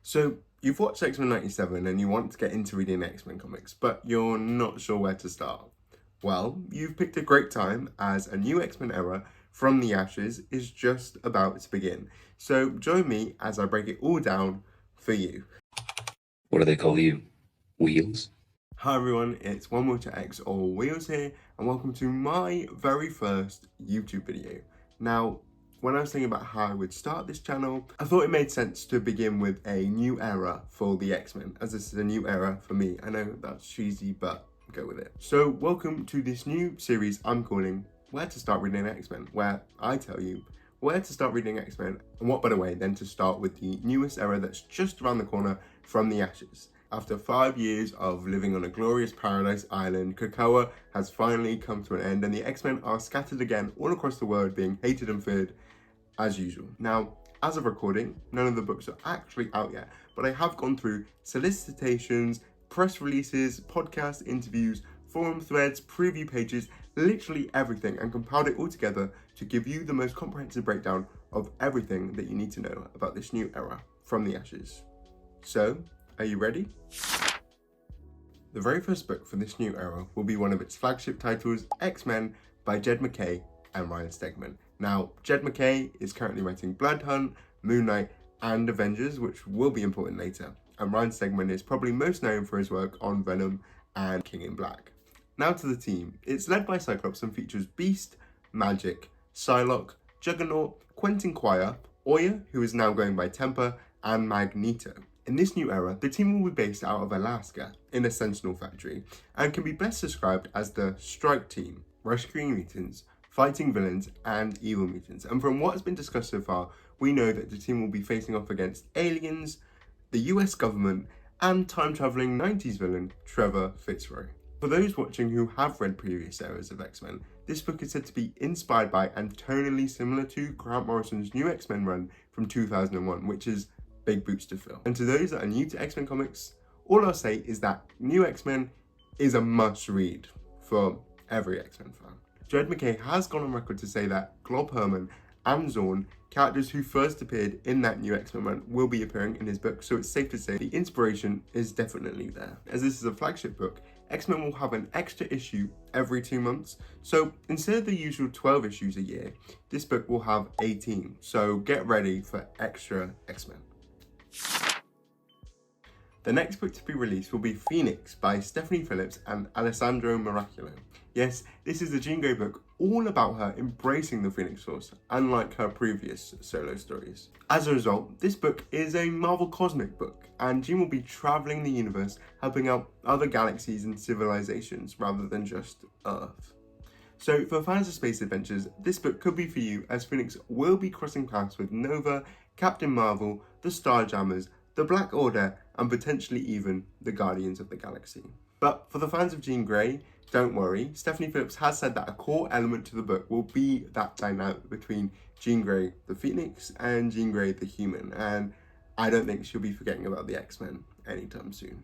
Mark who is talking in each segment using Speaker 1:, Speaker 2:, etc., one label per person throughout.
Speaker 1: So, you've watched X-Men 97 and you want to get into reading X-Men comics, but you're not sure where to start. Well, you've picked a great time as a new X-Men era from the ashes is just about to begin. So, join me as I break it all down for you.
Speaker 2: What do they call you? Wheels?
Speaker 1: Hi everyone, it's OneWheelchairX or Wheels here, and welcome to my very first YouTube video. Now, when I was thinking about how I would start this channel, I thought it made sense to begin with a new era for the X-Men, as this is a new era for me. I know that's cheesy, but go with it. So, welcome to this new series I'm calling Where to Start Reading X-Men, where I tell you where to start reading X-Men, and what better way than to start with the newest era that's just around the corner from the ashes. After 5 years of living on a glorious paradise island, Krakoa has finally come to an end and the X-Men are scattered again all across the world, being hated and feared as usual. Now, as of recording, none of the books are actually out yet, but I have gone through solicitations, press releases, podcast interviews, forum threads, preview pages, literally everything, and compiled it all together to give you the most comprehensive breakdown of everything that you need to know about this new era from the ashes. So, are you ready? The very first book for this new era will be one of its flagship titles, X-Men by Jed MacKay and Ryan Stegman. Now, Jed MacKay is currently writing Blood Hunt, Moon Knight, and Avengers, which will be important later. And Ryan Stegman is probably most known for his work on Venom and King in Black. Now to the team. It's led by Cyclops and features Beast, Magic, Psylocke, Juggernaut, Quentin Quire, Oya, who is now going by Temper, and Magneto. In this new era, the team will be based out of Alaska in a Sentinel factory and can be best described as the Strike Team, rescuing mutants, fighting villains, and evil mutants. And from what has been discussed so far, we know that the team will be facing off against aliens, the US government, and time-traveling 90s villain Trevor Fitzroy. For those watching who have read previous eras of X-Men, this book is said to be inspired by and tonally similar to Grant Morrison's new X-Men run from 2001, which is big boots to fill. And to those that are new to X-Men comics, all I'll say is that New X-Men is a must-read for every X-Men fan. Jed MacKay has gone on record to say that Glob Herman and Zorn, characters who first appeared in that new X-Men run, will be appearing in his book, so it's safe to say the inspiration is definitely there. As this is a flagship book, X-Men will have an extra issue every 2 months, so instead of the usual 12 issues a year, this book will have 18, so get ready for extra X-Men. The next book to be released will be Phoenix by Stephanie Phillips and Alessandro Miraculo. Yes, this is a Jean Grey book all about her embracing the Phoenix Force, unlike her previous solo stories. As a result, this book is a Marvel cosmic book, and Jean will be travelling the universe, helping out other galaxies and civilizations rather than just Earth. So for fans of space adventures, this book could be for you, as Phoenix will be crossing paths with Nova, Captain Marvel, the Starjammers, the Black Order, and potentially even the Guardians of the Galaxy. But for the fans of Jean Grey, don't worry, Stephanie Phillips has said that a core element to the book will be that dynamic between Jean Grey the Phoenix and Jean Grey the Human, and I don't think she'll be forgetting about the X-Men anytime soon.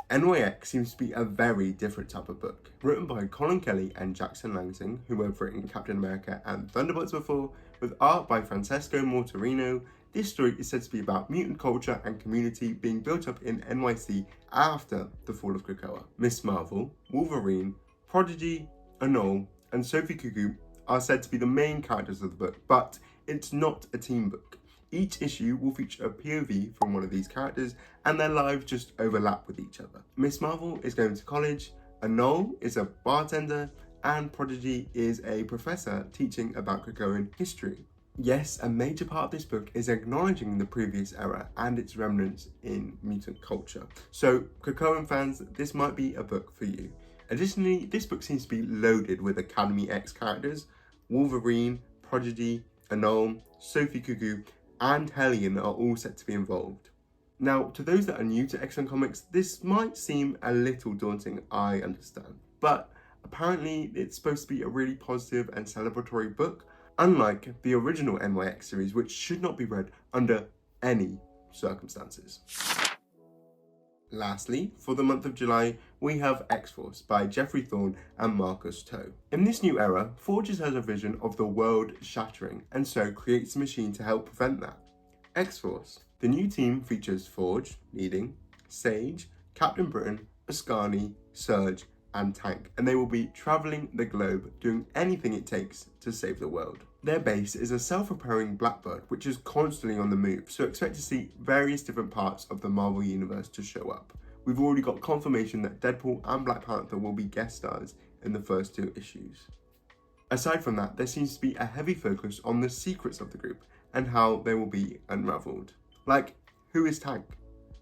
Speaker 1: NYX seems to be a very different type of book. Written by Colin Kelly and Jackson Langsing, who have written Captain America and Thunderbolts before, with art by Francesco Mortarino, this story is said to be about mutant culture and community being built up in NYC after the fall of Krakoa. Miss Marvel, Wolverine, Prodigy, Anole, and Sophie Cuckoo are said to be the main characters of the book, but it's not a team book. Each issue will feature a POV from one of these characters, and their lives just overlap with each other. Miss Marvel is going to college, Anole is a bartender, and Prodigy is a professor teaching about Krakoan history. Yes, a major part of this book is acknowledging the previous era and its remnants in mutant culture. So, Krakoan fans, this might be a book for you. Additionally, this book seems to be loaded with Academy X characters. Wolverine, Prodigy, Anole, Sophie Cuckoo, and Hellion are all set to be involved. Now, to those that are new to X-Men comics, this might seem a little daunting, I understand. But apparently, it's supposed to be a really positive and celebratory book, unlike the original NYX series, which should not be read under any circumstances. Lastly, for the month of July, we have X-Force by Geoffrey Thorne and Marcus Toe. In this new era, Forges has a vision of the world shattering, and so creates a machine to help prevent that. X-Force. The new team features Forge, leading, Sage, Captain Britain, Ascani, Surge, and Tank, and they will be travelling the globe doing anything it takes to save the world. Their base is a self-repairing blackbird which is constantly on the move, so expect to see various different parts of the Marvel Universe to show up. We've already got confirmation that Deadpool and Black Panther will be guest stars in the first 2 issues. Aside from that, there seems to be a heavy focus on the secrets of the group and how they will be unravelled. Like, who is Tank?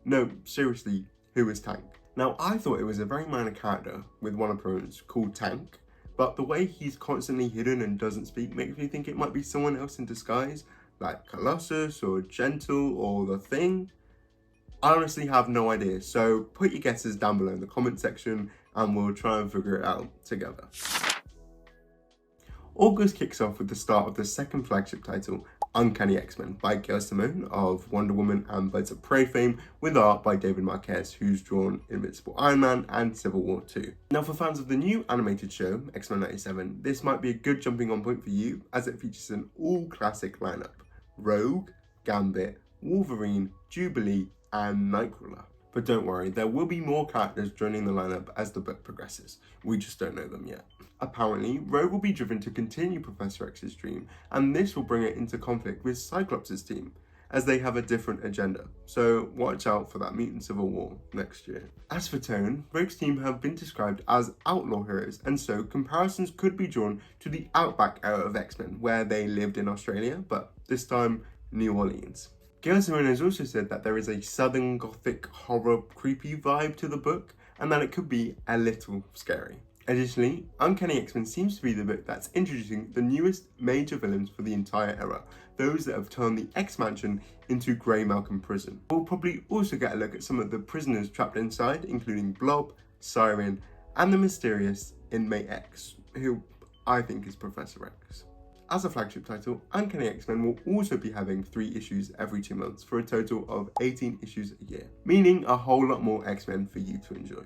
Speaker 1: No, seriously, who is Tank? Now, I thought it was a very minor character with one appearance called Tank, but the way he's constantly hidden and doesn't speak makes me think it might be someone else in disguise, like Colossus or Gentle or The Thing. I honestly have no idea, so put your guesses down below in the comment section and we'll try and figure it out together. August kicks off with the start of the second flagship title, Uncanny X-Men by Gail Simone of Wonder Woman and Birds of Prey fame, with art by David Marquez, who's drawn Invincible Iron Man and Civil War 2. Now, for fans of the new animated show, X-Men 97, this might be a good jumping on point for you, as it features an all-classic lineup: Rogue, Gambit, Wolverine, Jubilee, and Nightcrawler. But don't worry, there will be more characters joining the lineup as the book progresses. We just don't know them yet. Apparently, Rogue will be driven to continue Professor X's dream, and this will bring it into conflict with Cyclops' team, as they have a different agenda. So watch out for that mutant civil war next year. As for tone, Rogue's team have been described as outlaw heroes, and so comparisons could be drawn to the Outback era of X-Men, where they lived in Australia, but this time New Orleans. Gail Simone has also said that there is a southern gothic horror creepy vibe to the book, and that it could be a little scary. Additionally, Uncanny X-Men seems to be the book that's introducing the newest major villains for the entire era, those that have turned the X-Mansion into Grey Malcolm Prison. We'll probably also get a look at some of the prisoners trapped inside, including Blob, Siren, and the mysterious Inmate X, who I think is Professor X. As a flagship title, Uncanny X-Men will also be having 3 issues every 2 months for a total of 18 issues a year, meaning a whole lot more X-Men for you to enjoy.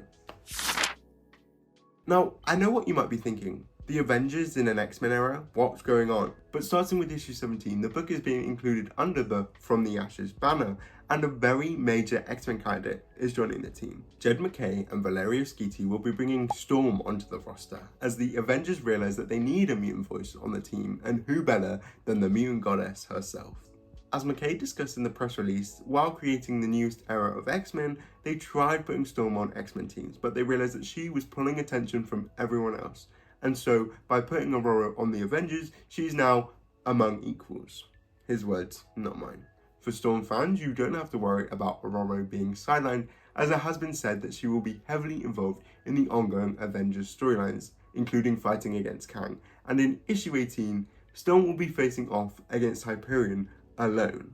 Speaker 1: Now, I know what you might be thinking. The Avengers in an X-Men era? What's going on? But starting with issue 17, the book is being included under the From the Ashes banner, and a very major X-Men character is joining the team. Jed MacKay and Valerio Schiti will be bringing Storm onto the roster, as the Avengers realize that they need a mutant voice on the team, and who better than the mutant goddess herself. As MacKay discussed in the press release, while creating the newest era of X-Men, they tried putting Storm on X-Men teams, but they realized that she was pulling attention from everyone else. And so, by putting Aurora on the Avengers, she is now among equals. His words, not mine. For Storm fans, you don't have to worry about Aurora being sidelined, as it has been said that she will be heavily involved in the ongoing Avengers storylines, including fighting against Kang. And in issue 18, Storm will be facing off against Hyperion alone.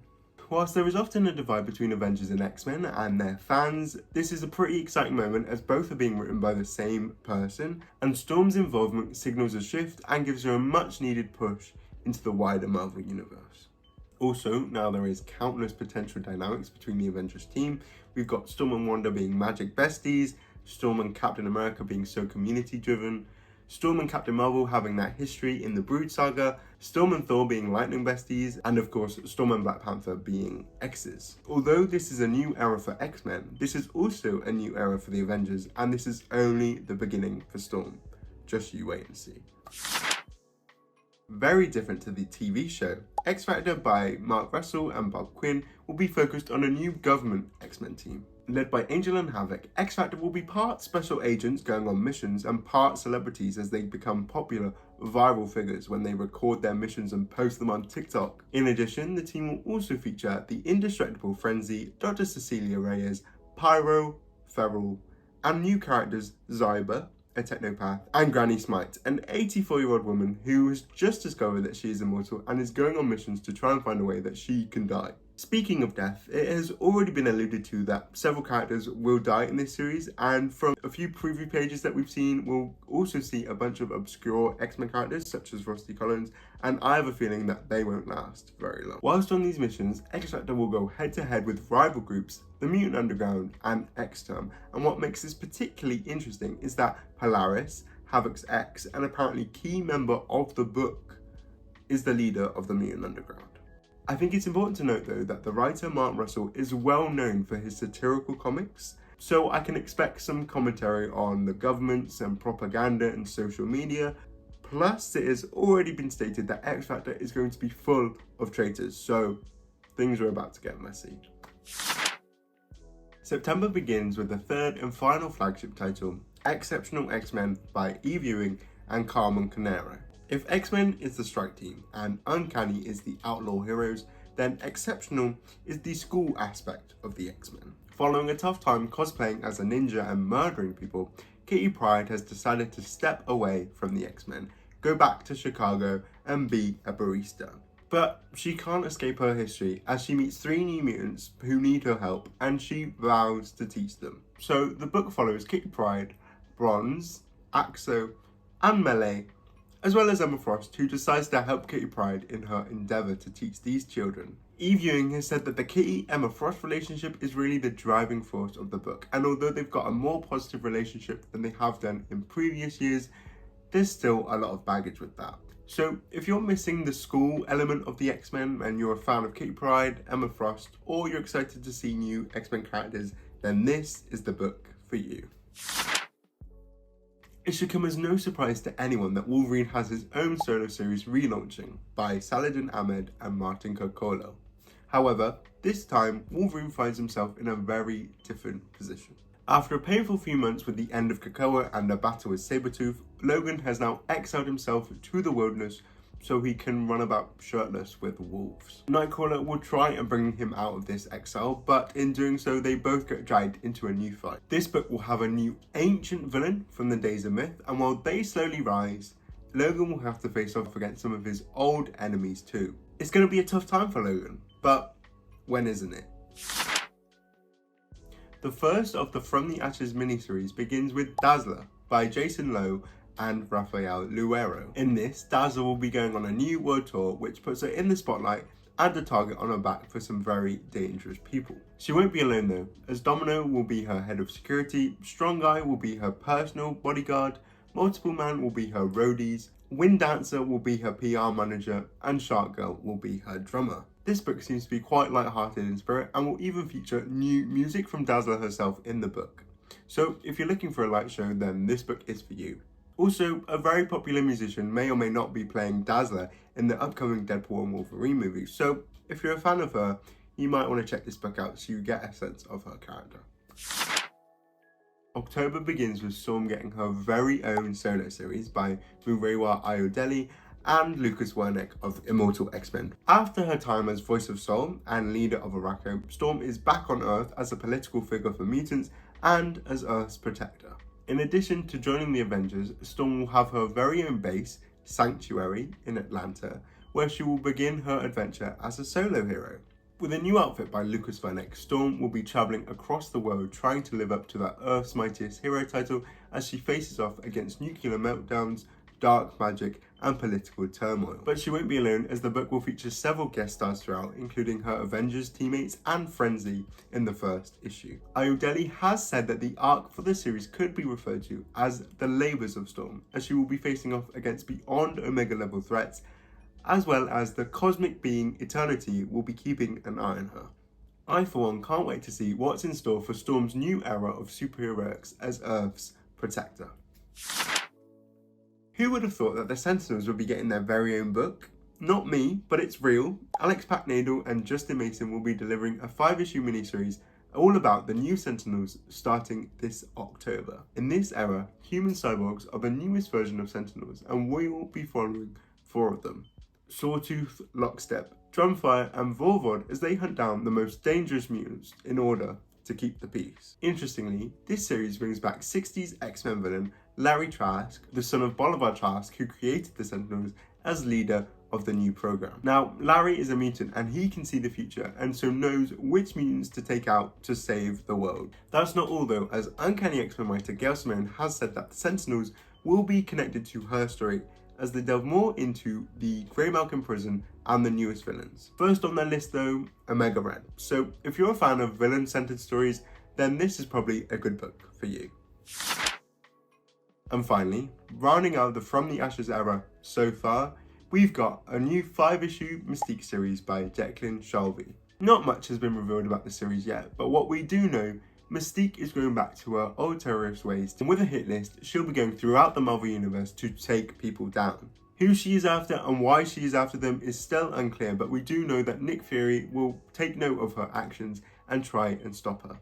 Speaker 1: Whilst there is often a divide between Avengers and X-Men and their fans, this is a pretty exciting moment as both are being written by the same person, and Storm's involvement signals a shift and gives her a much needed push into the wider Marvel Universe. Also, now there is countless potential dynamics between the Avengers team. We've got Storm and Wanda being magic besties, Storm and Captain America being so community driven, Storm and Captain Marvel having that history in the Brood saga, Storm and Thor being lightning besties, and of course Storm and Black Panther being exes. Although this is a new era for X-Men, this is also a new era for the Avengers, and this is only the beginning for Storm. Just you wait and see. Very different to the TV show, X Factor by Mark Russell and Bob Quinn will be focused on a new government X-Men team. Led by Angel and Havoc, X Factor will be part special agents going on missions and part celebrities as they become popular viral figures when they record their missions and post them on TikTok. In addition, the team will also feature the indestructible Frenzy, Dr. Cecilia Reyes, Pyro, Feral, and new characters Zyber, a technopath, and Granny Smite, an 84-year-old woman who has just discovered that she is immortal and is going on missions to try and find a way that she can die. Speaking of death, it has already been alluded to that several characters will die in this series, and from a few preview pages that we've seen, we'll also see a bunch of obscure X-Men characters such as Rusty Collins, and I have a feeling that they won't last very long. Whilst on these missions, X Factor will go head to head with rival groups, the Mutant Underground and X-Term, and what makes this particularly interesting is that Polaris, Havoc's ex, and apparently key member of the book, is the leader of the Mutant Underground. I think it's important to note though that the writer Mark Russell is well known for his satirical comics, so I can expect some commentary on the governments and propaganda and social media. Plus, it has already been stated that X Factor is going to be full of traitors, so things are about to get messy. September begins with the third and final flagship title, Exceptional X-Men by Eve Ewing and Carmen Carnero. If X-Men is the strike team and Uncanny is the outlaw heroes, then Exceptional is the school aspect of the X-Men. Following a tough time cosplaying as a ninja and murdering people, Kitty Pryde has decided to step away from the X-Men, go back to Chicago and be a barista. But she can't escape her history as she meets 3 new mutants who need her help and she vows to teach them. So the book follows Kitty Pryde, Bronze, Axo and Melee, as well as Emma Frost, who decides to help Kitty Pryde in her endeavour to teach these children. Eve Ewing has said that the Kitty-Emma Frost relationship is really the driving force of the book, and although they've got a more positive relationship than they have done in previous years, there's still a lot of baggage with that. So if you're missing the school element of the X-Men and you're a fan of Kitty Pryde, Emma Frost, or you're excited to see new X-Men characters, then this is the book for you. It should come as no surprise to anyone that Wolverine has his own solo series relaunching by Saladin Ahmed and Martin Coccolo. However, this time Wolverine finds himself in a very different position. After a painful few months with the end of Krakoa and a battle with Sabretooth, Logan has now exiled himself to the wilderness so he can run about shirtless with wolves. Nightcrawler will try and bring him out of this exile, but in doing so they both get dragged into a new fight. This book will have a new ancient villain from the days of myth, and while they slowly rise, Logan will have to face off against some of his old enemies too. It's going to be a tough time for Logan, but when isn't it? The first of the From the Ashes miniseries begins with Dazzler by Jason Lowe and Rafael Luero. In this, Dazzler will be going on a new world tour which puts her in the spotlight and a target on her back for some very dangerous people. She won't be alone though, as Domino will be her head of security, Strong Guy will be her personal bodyguard, Multiple Man will be her roadies, Wind Dancer will be her PR manager, and Shark Girl will be her drummer. This book seems to be quite light-hearted in spirit and will even feature new music from Dazzler herself in the book. So if you're looking for a light show, then this book is for you. Also, a very popular musician may or may not be playing Dazzler in the upcoming Deadpool and Wolverine movie, so if you're a fan of her, you might want to check this book out so you get a sense of her character. October begins with Storm getting her very own solo series by Murewa Ayodele and Lucas Wernick of Immortal X-Men. After her time as voice of Soul and leader of Arakko, Storm is back on Earth as a political figure for mutants and as Earth's protector. In addition to joining the Avengers, Storm will have her very own base, Sanctuary, in Atlanta, where she will begin her adventure as a solo hero. With a new outfit by Lucas Wernick, Storm will be travelling across the world trying to live up to that Earth's Mightiest Hero title as she faces off against nuclear meltdowns, dark magic and political turmoil. But she won't be alone, as the book will feature several guest stars throughout, including her Avengers teammates and Frenzy in the first issue. Ayodele has said that the arc for the series could be referred to as the Labours of Storm, as she will be facing off against beyond Omega level threats, as well as the cosmic being Eternity will be keeping an eye on her. I for one can't wait to see what's in store for Storm's new era of superheroics as Earth's protector. Who would have thought that the Sentinels would be getting their very own book? Not me, but it's real. Alex Packnadel and Justin Mason will be delivering a 5-issue miniseries all about the new Sentinels starting this October. In this era, human cyborgs are the newest version of Sentinels, and we will be following 4 of them. Sawtooth, Lockstep, Drumfire and Vorvod as they hunt down the most dangerous mutants in order to keep the peace. Interestingly, this series brings back 60s X-Men villain Larry Trask, the son of Bolivar Trask, who created the Sentinels, as leader of the new program. Now, Larry is a mutant and he can see the future and so knows which mutants to take out to save the world. That's not all though, as Uncanny X-Men writer Gail Simone has said that the Sentinels will be connected to her story as they delve more into the Grey Malkin prison and the newest villains. First on their list though, Omega Red. So if you're a fan of villain-centered stories, then this is probably a good book for you. And finally, rounding out the From the Ashes era so far, we've got a new 5-issue Mystique series by Declan Shalvey. Not much has been revealed about the series yet, but what we do know, Mystique is going back to her old terrorist ways, and with a hit list, she'll be going throughout the Marvel Universe to take people down. Who she is after and why she is after them is still unclear, but we do know that Nick Fury will take note of her actions and try and stop her.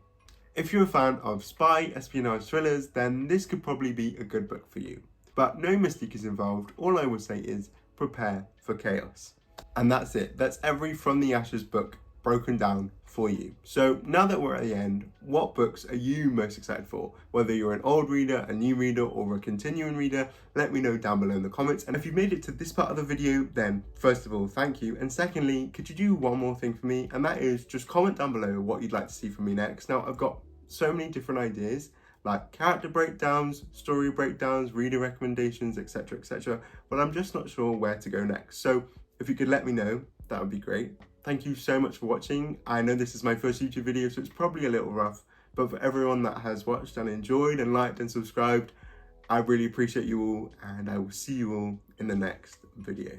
Speaker 1: If you're a fan of spy, espionage thrillers, then this could probably be a good book for you. But no Mystique is involved, all I will say is prepare for chaos. And that's it, that's every From the Ashes book broken down for you. So now that we're at the end, what books are you most excited for? Whether you're an old reader, a new reader, or a continuing reader, let me know down below in the comments. And if you've made it to this part of the video, then first of all, thank you. And secondly, could you do one more thing for me? And that is just comment down below what you'd like to see from me next. Now, I've got so many different ideas, like character breakdowns, story breakdowns, reader recommendations, etc, but I'm just not sure where to go next. So if you could let me know, that would be great. Thank you so much for watching. I know this is my first YouTube video, so it's probably a little rough, but for everyone that has watched and enjoyed and liked and subscribed, I really appreciate you all, and I will see you all in the next video.